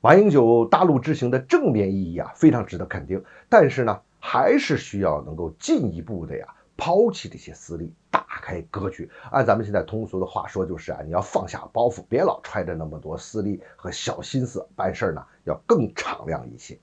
马英九大陆之行的正面意义非常值得肯定，但是呢，还是需要能够进一步的抛弃这些私利，打开格局。按咱们现在通俗的话说，就是你要放下包袱，别老揣着那么多私利和小心思办事呢，要更敞亮一些。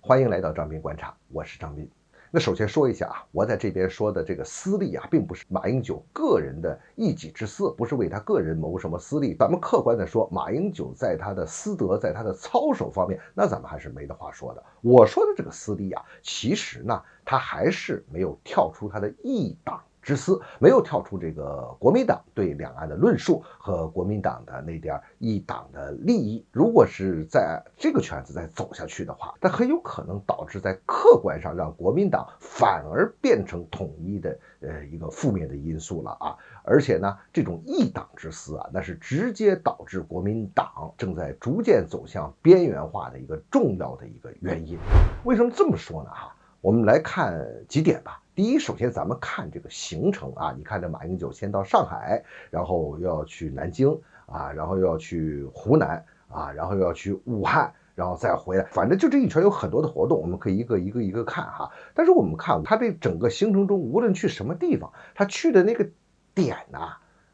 欢迎来到张斌观察，我是张斌。那首先说一下我在这边说的这个私利并不是马英九个人的一己之私，不是为他个人谋什么私利。咱们客观的说，马英九在他的私德，在他的操守方面，那咱们还是没得话说的。我说的这个私利其实呢，他还是没有跳出他的一党之私，没有跳出这个国民党对两岸的论述和国民党的那点一党的利益。如果是在这个圈子再走下去的话，它很有可能导致在客观上让国民党反而变成统一的一个负面的因素了而且呢，这种一党之私那是直接导致国民党正在逐渐走向边缘化的一个重要的一个原因。为什么这么说呢我们来看几点吧。第一，首先咱们看这个行程你看这马英九先到上海，然后又要去南京然后又要去湖南然后又要去武汉，然后再回来，反正就这一圈有很多的活动，我们可以一个看但是我们看他这整个行程中，无论去什么地方，他去的那个点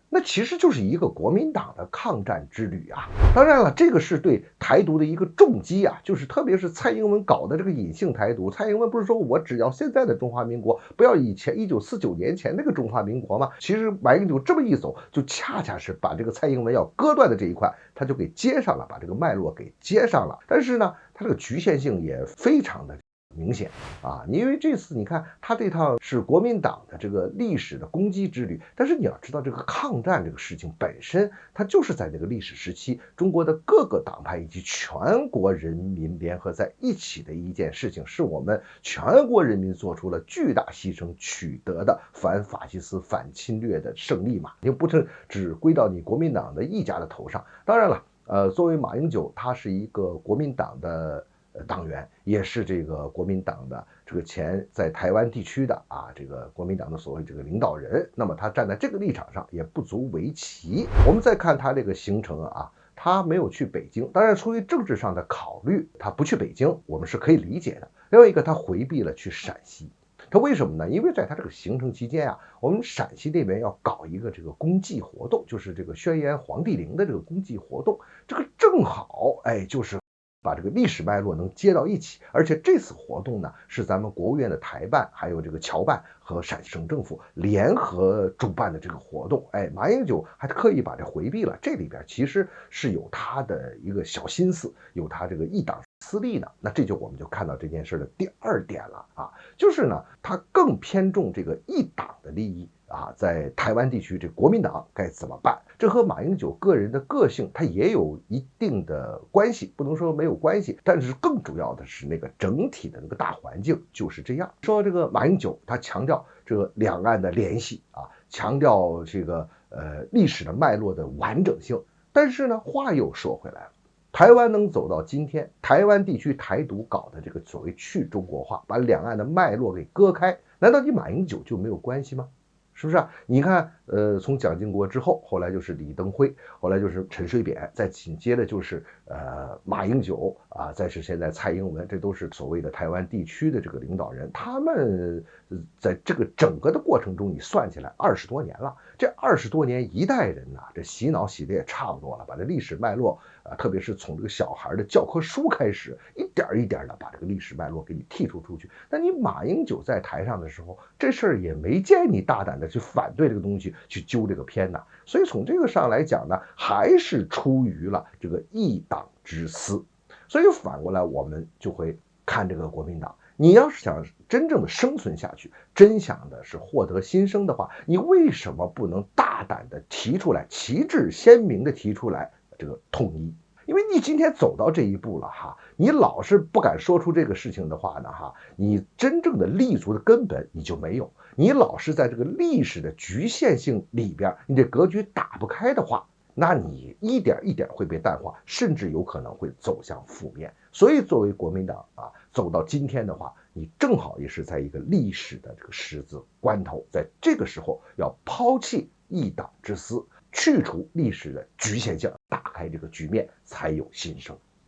那其实就是一个国民党的抗战之旅当然了，这个是对台独的一个重击就是特别是蔡英文搞的这个隐性台独。蔡英文不是说我只要现在的中华民国，不要以前1949年前那个中华民国吗？其实马英九这么一走，就恰恰是把这个蔡英文要割断的这一块，他就给接上了，把这个脉络给接上了。但是呢，他这个局限性也非常的明显因为这次你看他这趟是国民党的这个历史的攻击之旅，但是你要知道这个抗战这个事情本身，它就是在这个历史时期中国的各个党派以及全国人民联合在一起的一件事情，是我们全国人民做出了巨大牺牲取得的反法西斯反侵略的胜利嘛，也不是只归到你国民党的一家的头上。当然了作为马英九，他是一个国民党的党员，也是这个国民党的这个前在台湾地区的这个国民党的所谓这个领导人，那么他站在这个立场上也不足为奇。我们再看他这个行程他没有去北京，当然出于政治上的考虑，他不去北京我们是可以理解的。另外一个，他回避了去陕西。他为什么呢？因为在他这个行程期间我们陕西那边要搞一个这个公祭活动，就是这个宣言黄帝陵的这个公祭活动，这个正好就是把这个历史脉络能接到一起。而且这次活动呢，是咱们国务院的台办还有这个侨办和陕西省政府联合主办的这个活动。马英九还特意把这回避了，这里边其实是有他的一个小心思，有他这个一党私利呢。那这我们就看到这件事的第二点了就是呢，他更偏重这个一党的利益在台湾地区这国民党该怎么办？这和马英九个人的个性他也有一定的关系，不能说没有关系，但是更主要的是那个整体的那个大环境就是这样。说这个马英九他强调这个两岸的联系强调这个历史的脉络的完整性，但是呢，话又说回来了，台湾能走到今天，台湾地区台独搞的这个所谓去中国化，把两岸的脉络给割开，难道你马英九就没有关系吗？是不是你看从蒋经国之后，后来就是李登辉，后来就是陈水扁，再紧接着就是马英九再是现在蔡英文，这都是所谓的台湾地区的这个领导人。他们在这个整个的过程中，你算起来20多年了，这20多年一代人这洗脑洗的也差不多了，把这历史脉络特别是从这个小孩的教科书开始，一点一点的把这个历史脉络给你剔除出去。那你马英九在台上的时候，这事儿也没见你大胆的去反对这个东西，去揪这个偏呐。所以从这个上来讲呢，还是出于了这个一党之私。所以反过来我们就会看这个国民党，你要是想真正的生存下去，真想的是获得新生的话，你为什么不能大胆的提出来，旗帜鲜明的提出来这个统一？因为你今天走到这一步了你老是不敢说出这个事情的话呢你真正的立足的根本你就没有。你老是在这个历史的局限性里边，你这格局打不开的话，那你一点一点会被淡化，甚至有可能会走向负面。所以作为国民党走到今天的话，你正好也是在一个历史的这个十字关头，在这个时候要抛弃一党之私，去除历史的局限性，打开这个局面，才有新生。